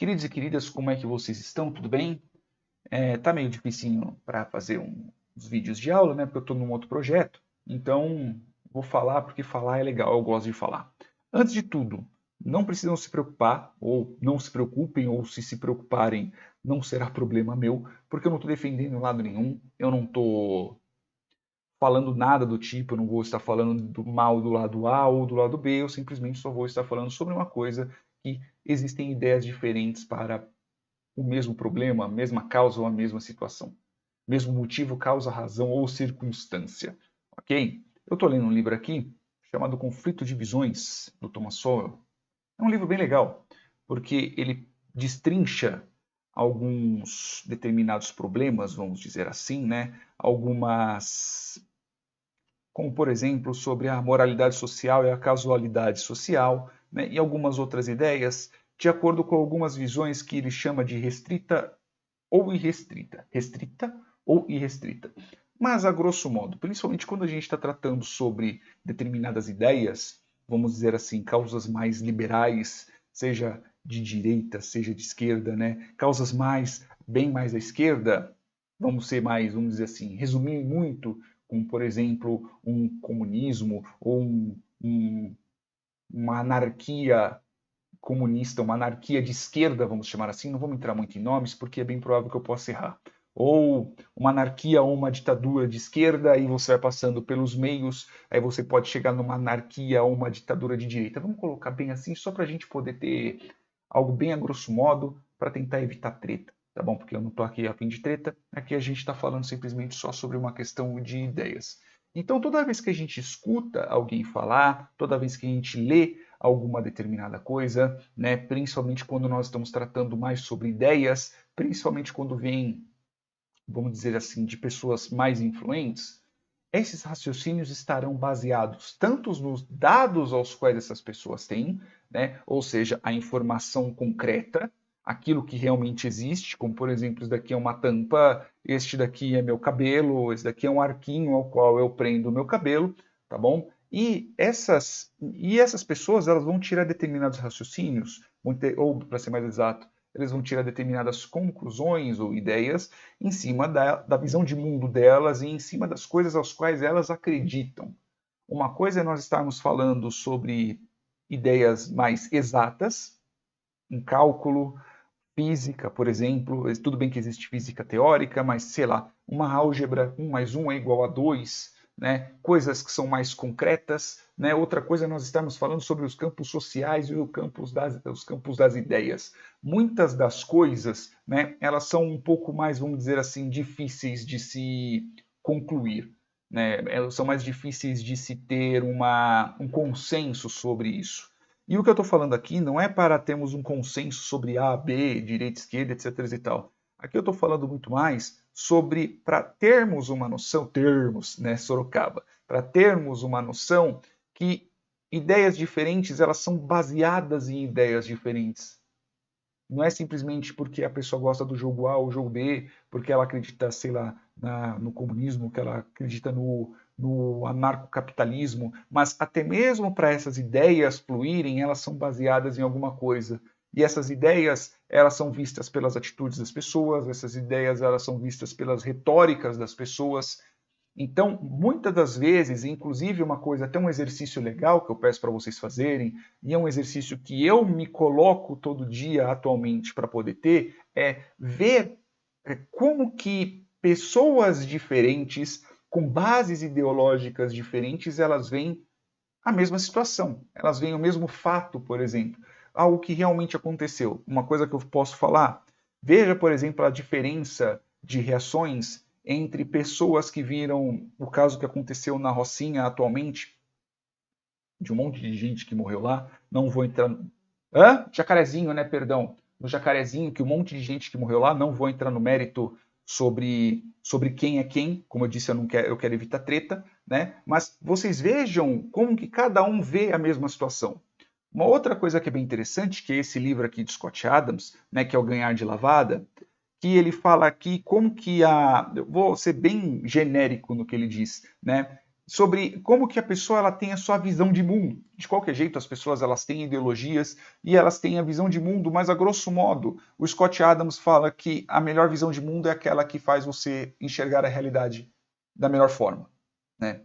Queridos e queridas, como é que vocês estão? Tudo bem? Tá meio dificinho para fazer uns vídeos de aula, né? Porque eu estou num outro projeto. Então, vou falar porque falar é legal, eu gosto de falar. Antes de tudo, não precisam se preocupar, ou não se preocupem, ou se preocuparem, não será problema meu, porque eu não estou defendendo lado nenhum, eu não estou falando nada do tipo, eu não vou estar falando do mal do lado A ou do lado B, eu simplesmente só vou estar falando sobre uma coisa que existem ideias diferentes para o mesmo problema, a mesma causa ou a mesma situação. Mesmo motivo, causa, razão ou circunstância. Ok? Eu estou lendo um livro aqui chamado Conflito de Visões, do Thomas Sowell. É um livro bem legal, porque ele destrincha alguns determinados problemas, vamos dizer assim, né? Algumas, como por exemplo, sobre a moralidade social e a casualidade social, né? E algumas outras ideias, de acordo com algumas visões que ele chama de restrita ou irrestrita. Restrita ou irrestrita. Mas, a grosso modo, principalmente quando a gente está tratando sobre determinadas ideias, vamos dizer assim, causas mais liberais, seja de direita, seja de esquerda, né? Causas bem mais à esquerda, vamos ser mais, vamos dizer assim, resumir muito, como por exemplo, um comunismo ou uma anarquia comunista, uma anarquia de esquerda, vamos chamar assim, não vamos entrar muito em nomes, porque é bem provável que eu possa errar. Ou uma anarquia ou uma ditadura de esquerda, e você vai passando pelos meios, aí você pode chegar numa anarquia ou uma ditadura de direita. Vamos colocar bem assim, só para a gente poder ter algo bem a grosso modo, para tentar evitar treta, tá bom? Porque eu não estou aqui a fim de treta, aqui a gente está falando simplesmente só sobre uma questão de ideias. Então, toda vez que a gente escuta alguém falar, toda vez que a gente lê alguma determinada coisa, né? Principalmente quando nós estamos tratando mais sobre ideias, principalmente quando vem, vamos dizer assim, de pessoas mais influentes, esses raciocínios estarão baseados tanto nos dados aos quais essas pessoas têm, né? Ou seja, a informação concreta, aquilo que realmente existe, como por exemplo, isso daqui é uma tampa, este daqui é meu cabelo, esse daqui é um arquinho ao qual eu prendo o meu cabelo, tá bom? E essas pessoas elas vão tirar determinados raciocínios, ou para ser mais exato, eles vão tirar determinadas conclusões ou ideias em cima da visão de mundo delas e em cima das coisas às quais elas acreditam. Uma coisa é nós estarmos falando sobre ideias mais exatas, em cálculo, física, por exemplo. Tudo bem que existe física teórica, mas sei lá, uma álgebra, 1 mais 1 é igual a 2, né? Coisas que são mais concretas. Né? Outra coisa é nós estarmos falando sobre os campos sociais e os campos das ideias. Muitas das coisas, né, elas são um pouco mais, vamos dizer assim, difíceis de se concluir. Né? Elas são mais difíceis de se ter um consenso sobre isso. E o que eu estou falando aqui não é para termos um consenso sobre A, B, direita, esquerda, etc. e tal. Aqui eu estou falando muito mais sobre para termos uma noção, né, Sorocaba, para termos uma noção que ideias diferentes elas são baseadas em ideias diferentes. Não é simplesmente porque a pessoa gosta do jogo A ou jogo B, porque ela acredita, sei lá, no comunismo, que ela acredita no anarcocapitalismo, mas até mesmo para essas ideias fluírem, elas são baseadas em alguma coisa. E essas ideias, elas são vistas pelas atitudes das pessoas, essas ideias, elas são vistas pelas retóricas das pessoas. Então, muitas das vezes, inclusive uma coisa, até um exercício legal que eu peço para vocês fazerem, e é um exercício que eu me coloco todo dia atualmente para poder ter, é ver como que pessoas diferentes, com bases ideológicas diferentes, elas veem a mesma situação, elas veem o mesmo fato, por exemplo, algo que realmente aconteceu. Uma coisa que eu posso falar, veja, por exemplo, a diferença de reações entre pessoas que viram o caso que aconteceu na Rocinha atualmente, de um monte de gente que morreu lá, não vou entrar... Jacarezinho, né, perdão. No Jacarezinho, que um monte de gente que morreu lá, não vou entrar no mérito sobre quem é quem, como eu disse, eu quero evitar treta, né? Mas vocês vejam como que cada um vê a mesma situação. Uma outra coisa que é bem interessante, que é esse livro aqui de Scott Adams, né, que é o Ganhar de Lavada, que ele fala aqui como que eu vou ser bem genérico no que ele diz, né? sobre como que a pessoa ela tem a sua visão de mundo. De qualquer jeito, as pessoas elas têm ideologias e elas têm a visão de mundo, mas a grosso modo, o Scott Adams fala que a melhor visão de mundo é aquela que faz você enxergar a realidade da melhor forma, né?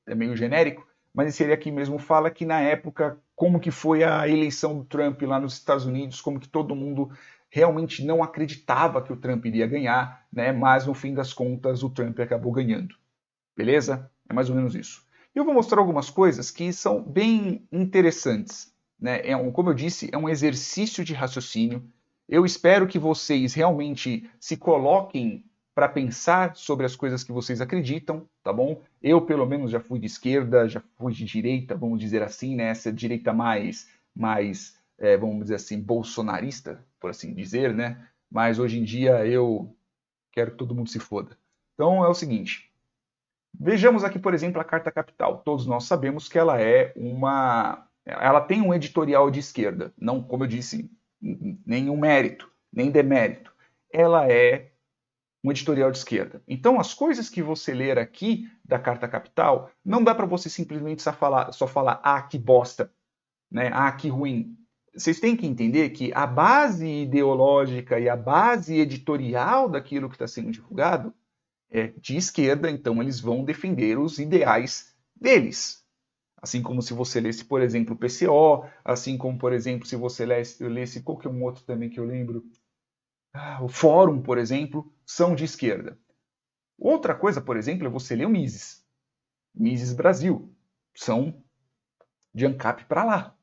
É meio genérico, mas ele aqui mesmo fala que na época, como que foi a eleição do Trump lá nos Estados Unidos, como que todo mundo realmente não acreditava que o Trump iria ganhar, né? Mas no fim das contas o Trump acabou ganhando. Beleza? É mais ou menos isso. Eu vou mostrar algumas coisas que são bem interessantes, né? Como eu disse, é um exercício de raciocínio. Eu espero que vocês realmente se coloquem para pensar sobre as coisas que vocês acreditam, tá bom? Eu, pelo menos, já fui de esquerda, já fui de direita, vamos dizer assim, né? Essa direita mais, vamos dizer assim, bolsonarista, por assim dizer, né? Mas hoje em dia eu quero que todo mundo se foda. Então é o seguinte, vejamos aqui, por exemplo, a Carta Capital. Todos nós sabemos que ela tem um editorial de esquerda, não, como eu disse, nenhum mérito, nem demérito. Ela é um editorial de esquerda. Então, as coisas que você ler aqui da Carta Capital, não dá para você simplesmente só falar, ah, que bosta, né? Ah, que ruim. Vocês têm que entender que a base ideológica e a base editorial daquilo que está sendo divulgado de esquerda, então eles vão defender os ideais deles. Assim como se você lesse, por exemplo, o PCO, assim como, por exemplo, se você lesse qualquer um outro também que eu lembro, o Fórum, por exemplo, são de esquerda. Outra coisa, por exemplo, é você ler o Mises. Mises Brasil. São de ANCAP para lá.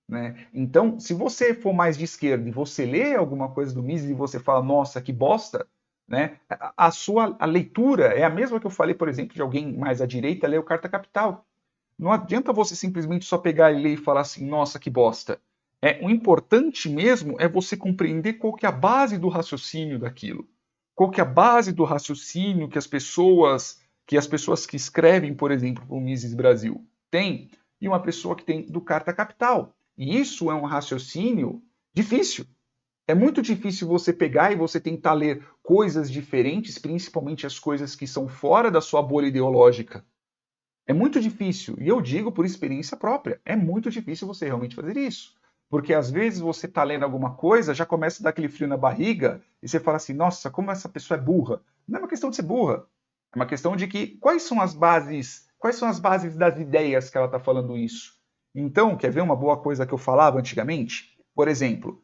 Né? Então, se você for mais de esquerda e você lê alguma coisa do Mises e você fala, nossa, que bosta, né? A leitura é a mesma que eu falei, por exemplo, de alguém mais à direita ler o Carta Capital. Não adianta você simplesmente só pegar e ler e falar assim, nossa, que bosta. O importante mesmo é você compreender qual que é a base do raciocínio daquilo. Qual que é a base do raciocínio que as pessoas que escrevem, por exemplo, para o Mises Brasil têm e uma pessoa que tem do Carta Capital. E isso é um raciocínio difícil. É muito difícil você pegar e você tentar ler coisas diferentes, principalmente as coisas que são fora da sua bolha ideológica. É muito difícil, e eu digo por experiência própria, é muito difícil você realmente fazer isso. Porque às vezes você está lendo alguma coisa, já começa a dar aquele frio na barriga, e você fala assim, nossa, como essa pessoa é burra. Não é uma questão de ser burra, é uma questão de que quais são as bases das ideias que ela está falando isso. Então, quer ver uma boa coisa que eu falava antigamente? Por exemplo,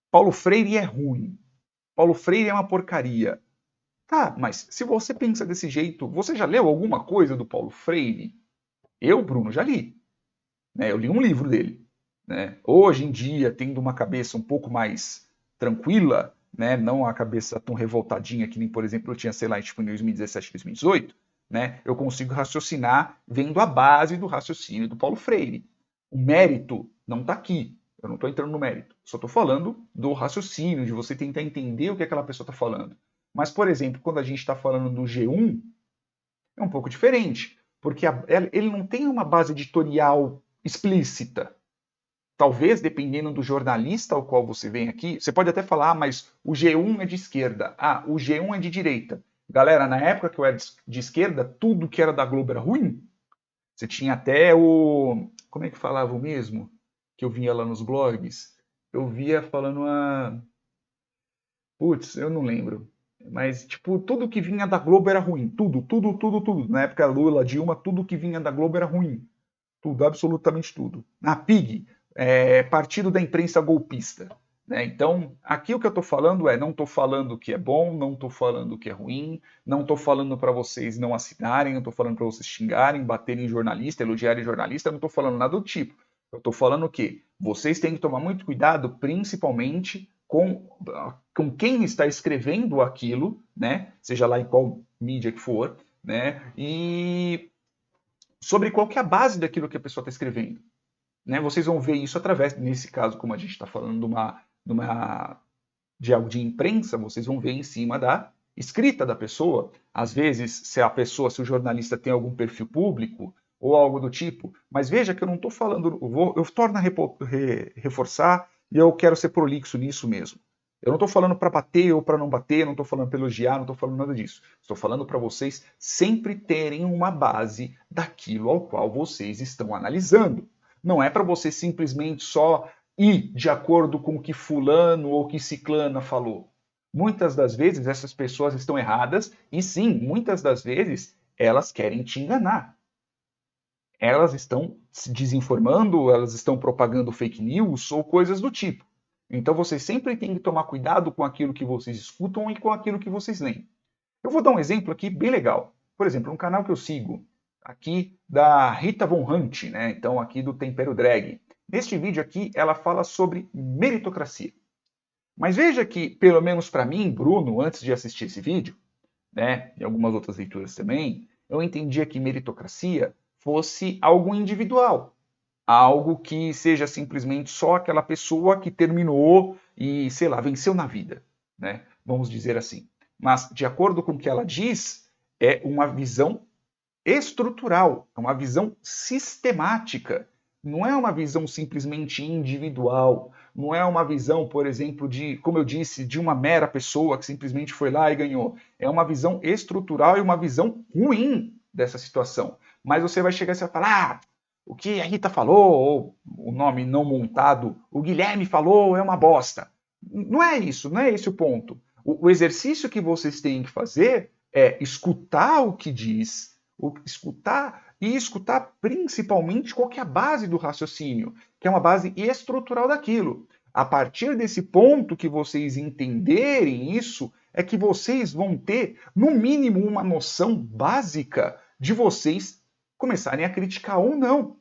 Paulo Freire é ruim. Paulo Freire é uma porcaria. Tá, mas se você pensa desse jeito, você já leu alguma coisa do Paulo Freire? Eu, Bruno, já li. Né? Eu li um livro dele. Né? Hoje em dia, tendo uma cabeça um pouco mais tranquila, né? Não a cabeça tão revoltadinha que nem, por exemplo, eu tinha, sei lá, tipo, em 2017, 2018, né? Eu consigo raciocinar vendo a base do raciocínio do Paulo Freire. O mérito não está aqui. Eu não estou entrando no mérito. Só estou falando do raciocínio, de você tentar entender o que aquela pessoa está falando. Mas, por exemplo, quando a gente está falando do G1, é um pouco diferente. Porque ele não tem uma base editorial explícita. Talvez, dependendo do jornalista ao qual você vem aqui, você pode até falar, mas o G1 é de esquerda, o G1 é de direita. Galera, na época que eu era de esquerda, tudo que era da Globo era ruim. Você tinha até o... Como é que falava o mesmo? Que eu via lá nos blogs. Eu via falando Putz, eu não lembro. Mas, tipo, tudo que vinha da Globo era ruim. Tudo, tudo, tudo, tudo. Na época Lula, Dilma, tudo que vinha da Globo era ruim. Tudo, absolutamente tudo. Na PIG, Partido da Imprensa Golpista. Né? Então, aqui o que eu estou falando não estou falando que é bom, não estou falando que é ruim, não estou falando para vocês não assinarem, não estou falando para vocês xingarem, baterem em jornalista, elogiarem jornalista, não estou falando nada do tipo. Eu estou falando que vocês têm que tomar muito cuidado, principalmente com quem está escrevendo aquilo, né? Seja lá em qual mídia que for, né? E sobre qual que é a base daquilo que a pessoa está escrevendo. Né? Vocês vão ver isso através, nesse caso, como a gente está falando de algo de imprensa, vocês vão ver em cima da escrita da pessoa. Às vezes, se o jornalista tem algum perfil público ou algo do tipo. Mas veja que eu não estou falando, eu torno a reforçar e eu quero ser prolixo nisso mesmo. Eu não estou falando para bater ou para não bater, não estou falando para elogiar, não estou falando nada disso. Estou falando para vocês sempre terem uma base daquilo ao qual vocês estão analisando. Não é para você simplesmente só ir de acordo com o que fulano ou que ciclana falou. Muitas das vezes essas pessoas estão erradas e sim, muitas das vezes elas querem te enganar. Elas estão se desinformando, elas estão propagando fake news ou coisas do tipo. Então vocês sempre têm que tomar cuidado com aquilo que vocês escutam e com aquilo que vocês leem. Eu vou dar um exemplo aqui bem legal. Por exemplo, um canal que eu sigo aqui da Rita Von Hunt, né? Então aqui do Tempero Drag. Neste vídeo aqui ela fala sobre meritocracia. Mas veja que, pelo menos para mim, Bruno, antes de assistir esse vídeo, né, e algumas outras leituras também, eu entendia que meritocracia fosse algo individual, algo que seja simplesmente só aquela pessoa que terminou e, sei lá, venceu na vida, né? Vamos dizer assim. Mas, de acordo com o que ela diz, é uma visão estrutural, é uma visão sistemática. Não é uma visão simplesmente individual, não é uma visão, por exemplo, de, como eu disse, de uma mera pessoa que simplesmente foi lá e ganhou. É uma visão estrutural e uma visão ruim dessa situação. Mas você vai chegar e vai falar, o que a Rita falou, ou o nome não montado, o Guilherme falou, é uma bosta. Não é isso, não é esse o ponto. O exercício que vocês têm que fazer é escutar o que diz, escutar e escutar principalmente qual que é a base do raciocínio, que é uma base estrutural daquilo. A partir desse ponto que vocês entenderem isso, é que vocês vão ter, no mínimo, uma noção básica de vocês começarem a criticar ou não.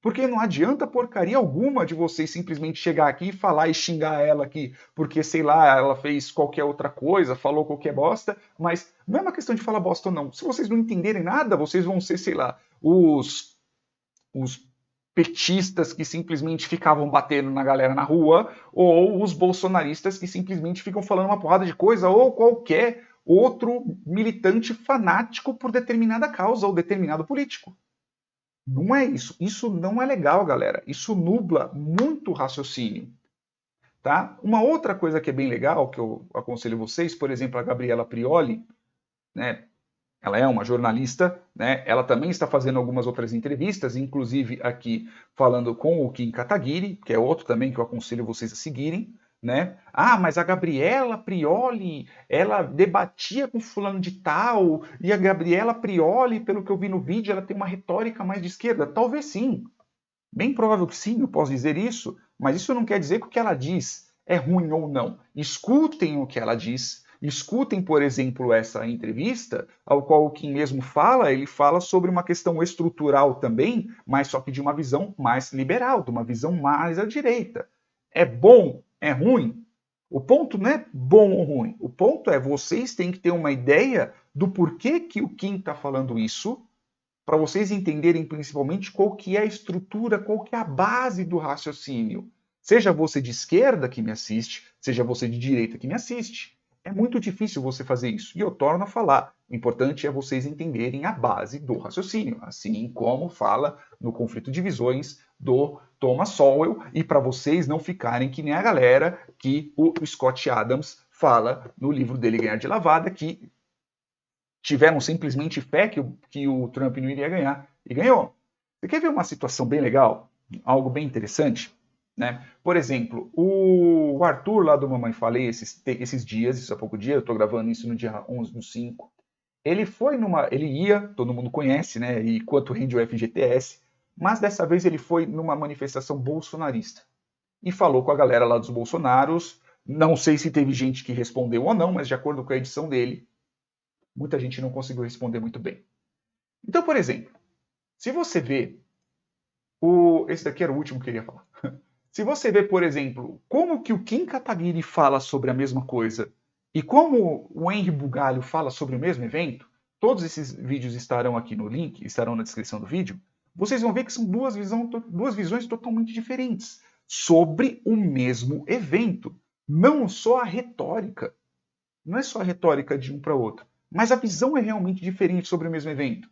Porque não adianta porcaria alguma de vocês simplesmente chegar aqui e falar e xingar ela aqui, porque, sei lá, ela fez qualquer outra coisa, falou qualquer bosta, mas não é uma questão de falar bosta ou não. Se vocês não entenderem nada, vocês vão ser, sei lá, os petistas que simplesmente ficavam batendo na galera na rua, ou os bolsonaristas que simplesmente ficam falando uma porrada de coisa, ou qualquer outro militante fanático por determinada causa ou determinado político. Não é isso. Isso não é legal, galera. Isso nubla muito o raciocínio. Tá? Uma outra coisa que é bem legal, que eu aconselho vocês, por exemplo, a Gabriela Prioli, né? Ela é uma jornalista, né? Ela também está fazendo algumas outras entrevistas, inclusive aqui falando com o Kim Kataguiri, que é outro também que eu aconselho vocês a seguirem, né? Ah, mas a Gabriela Prioli, ela debatia com fulano de tal, e a Gabriela Prioli, pelo que eu vi no vídeo, ela tem uma retórica mais de esquerda. Talvez sim. Bem provável que sim, eu posso dizer isso, mas isso não quer dizer que o que ela diz é ruim ou não. Escutem o que ela diz. Escutem, por exemplo, essa entrevista, ao qual o Kim mesmo fala, ele fala sobre uma questão estrutural também, mas só que de uma visão mais liberal, de uma visão mais à direita. É bom? É ruim? O ponto não é bom ou ruim. O ponto é vocês têm que ter uma ideia do porquê que o Kim está falando isso, para vocês entenderem principalmente qual que é a estrutura, qual que é a base do raciocínio. Seja você de esquerda que me assiste, seja você de direita que me assiste. É muito difícil você fazer isso. E eu torno a falar. O importante é vocês entenderem a base do raciocínio, assim como fala no Conflito de Visões do Thomas Sowell, e para vocês não ficarem que nem a galera que o Scott Adams fala no livro dele Ganhar de Lavada, que tiveram simplesmente fé que o Trump não iria ganhar, e ganhou. Você quer ver uma situação bem legal? Algo bem interessante? Né? Por exemplo, o Arthur lá do Mamãe Falei, esses dias, isso há pouco dia, eu estou gravando isso no dia 11/5, ele ia, todo mundo conhece, né, e quanto rende o FGTS, mas dessa vez ele foi numa manifestação bolsonarista e falou com a galera lá dos Bolsonaros, não sei se teve gente que respondeu ou não, mas de acordo com a edição dele, muita gente não conseguiu responder muito bem. Então, por exemplo, se você vê esse daqui era o último que eu queria falar. Se você vê, por exemplo, como que o Kim Kataguiri fala sobre a mesma coisa e como o Henry Bugalho fala sobre o mesmo evento, todos esses vídeos estarão aqui no link, estarão na descrição do vídeo, vocês vão ver que são duas visões totalmente diferentes sobre o mesmo evento. Não só a retórica. Não é só a retórica de um para outro, mas a visão é realmente diferente sobre o mesmo evento.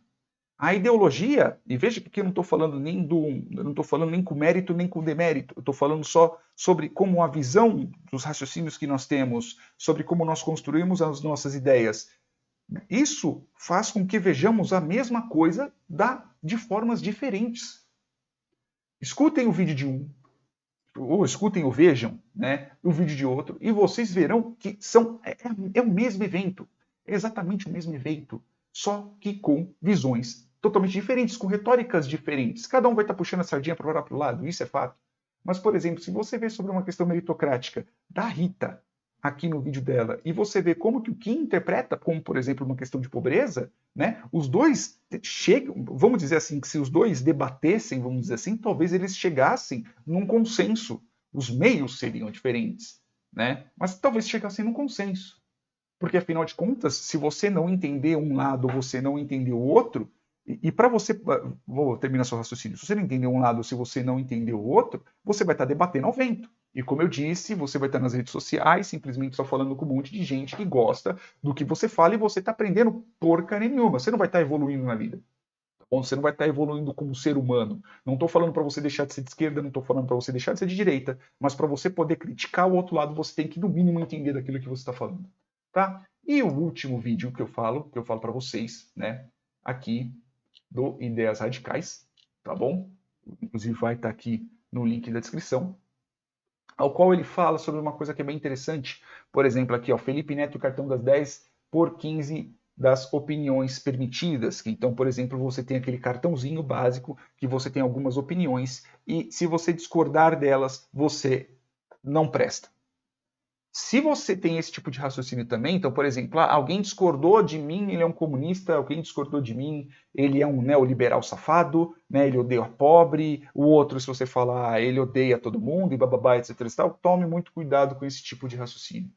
A ideologia, e veja que eu não estou falando eu não estou falando nem com mérito nem com demérito, eu estou falando só sobre como a visão dos raciocínios que nós temos, sobre como nós construímos as nossas ideias. Isso faz com que vejamos a mesma coisa de formas diferentes. Escutem o vídeo de um, ou escutem ou vejam, né, o vídeo de outro, e vocês verão que é o mesmo evento, é exatamente o mesmo evento, só que com visões totalmente diferentes, com retóricas diferentes. Cada um vai estar puxando a sardinha para o próprio lado, isso é fato. Mas, por exemplo, se você vê sobre uma questão meritocrática da Rita, aqui no vídeo dela, e você vê como que o Kim interpreta, como, por exemplo, uma questão de pobreza, né? Os dois chegam, vamos dizer assim, que se os dois debatessem, vamos dizer assim, talvez eles chegassem num consenso. Os meios seriam diferentes, né? Mas talvez chegassem num consenso. Porque, afinal de contas, se você não entender um lado, você não entender o outro, e para você, vou terminar seu raciocínio, se você não entender um lado, se você não entender o outro, você vai estar debatendo ao vento. E como eu disse, você vai estar nas redes sociais, simplesmente só falando com um monte de gente que gosta do que você fala e você está aprendendo porcaria nenhuma. Você não vai estar evoluindo na vida. Tá bom? Você não vai estar evoluindo como ser humano. Não estou falando para você deixar de ser de esquerda, não estou falando para você deixar de ser de direita, mas para você poder criticar o outro lado, você tem que, no mínimo, entender daquilo que você está falando. Tá? E o último vídeo que eu falo para vocês, né, aqui do Ideias Radicais, tá bom? Inclusive vai estar aqui no link da descrição, ao qual ele fala sobre uma coisa que é bem interessante. Por exemplo, aqui, ó, Felipe Neto, cartão das 10 por 15 das opiniões permitidas. Então, por exemplo, você tem aquele cartãozinho básico que você tem algumas opiniões e se você discordar delas, você não presta. Se você tem esse tipo de raciocínio também, então, por exemplo, alguém discordou de mim, ele é um comunista, alguém discordou de mim, ele é um neoliberal safado, né, ele odeia o pobre, o outro, se você falar, ele odeia todo mundo, e bababá, etc e tal, tome muito cuidado com esse tipo de raciocínio.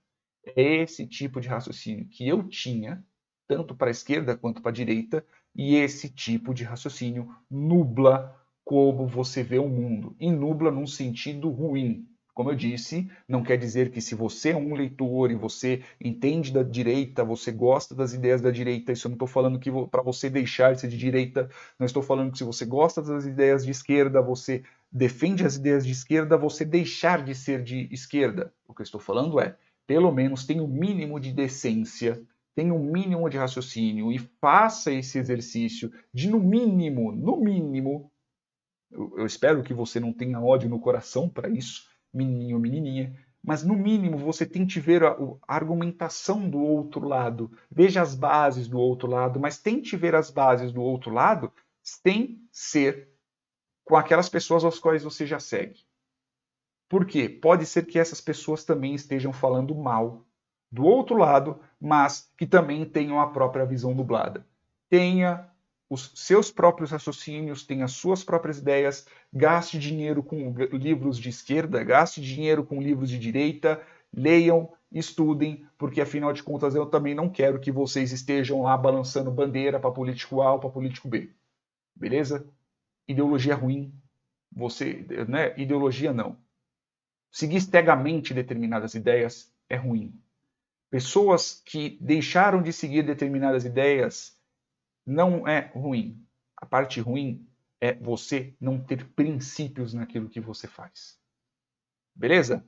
É esse tipo de raciocínio que eu tinha, tanto para a esquerda quanto para a direita, e esse tipo de raciocínio nubla como você vê o mundo, e nubla num sentido ruim. Como eu disse, não quer dizer que se você é um leitor e você entende da direita, você gosta das ideias da direita, isso eu não estou falando que para você deixar de ser de direita, não estou falando que se você gosta das ideias de esquerda, você defende as ideias de esquerda, você deixar de ser de esquerda. O que eu estou falando é, pelo menos tenha um mínimo de decência, tenha um mínimo de raciocínio e faça esse exercício de, no mínimo, eu espero que você não tenha ódio no coração para isso, menininho ou menininha, mas no mínimo você tente ver a argumentação do outro lado, veja as bases do outro lado, mas tente ver as bases do outro lado sem ser com aquelas pessoas às quais você já segue. Por quê? Pode ser que essas pessoas também estejam falando mal do outro lado, mas que também tenham a própria visão nublada. Tenha os seus próprios raciocínios, tenha as suas próprias ideias, gaste dinheiro com livros de esquerda, gaste dinheiro com livros de direita, leiam, estudem, porque afinal de contas eu também não quero que vocês estejam lá balançando bandeira para político A ou para político B. Beleza? Ideologia ruim. Você, né? Ideologia não. Seguir cegamente determinadas ideias é ruim. Pessoas que deixaram de seguir determinadas ideias não é ruim. A parte ruim é você não ter princípios naquilo que você faz. Beleza?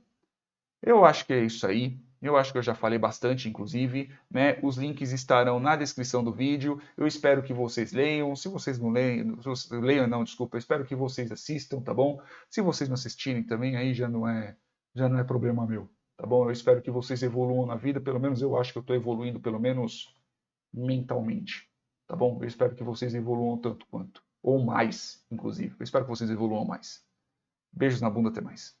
Eu acho que é isso aí. Eu acho que eu já falei bastante, inclusive, né? Os links estarão na descrição do vídeo. Eu espero que vocês leiam. Se vocês não leiam, não, desculpa. Eu espero que vocês assistam, tá bom? Se vocês não assistirem também, aí já não é problema meu, tá bom? Eu espero que vocês evoluam na vida. Pelo menos eu acho que eu estou evoluindo, pelo menos mentalmente, tá bom? Eu espero que vocês evoluam tanto quanto, ou mais, inclusive. Eu espero que vocês evoluam mais. Beijos na bunda, até mais.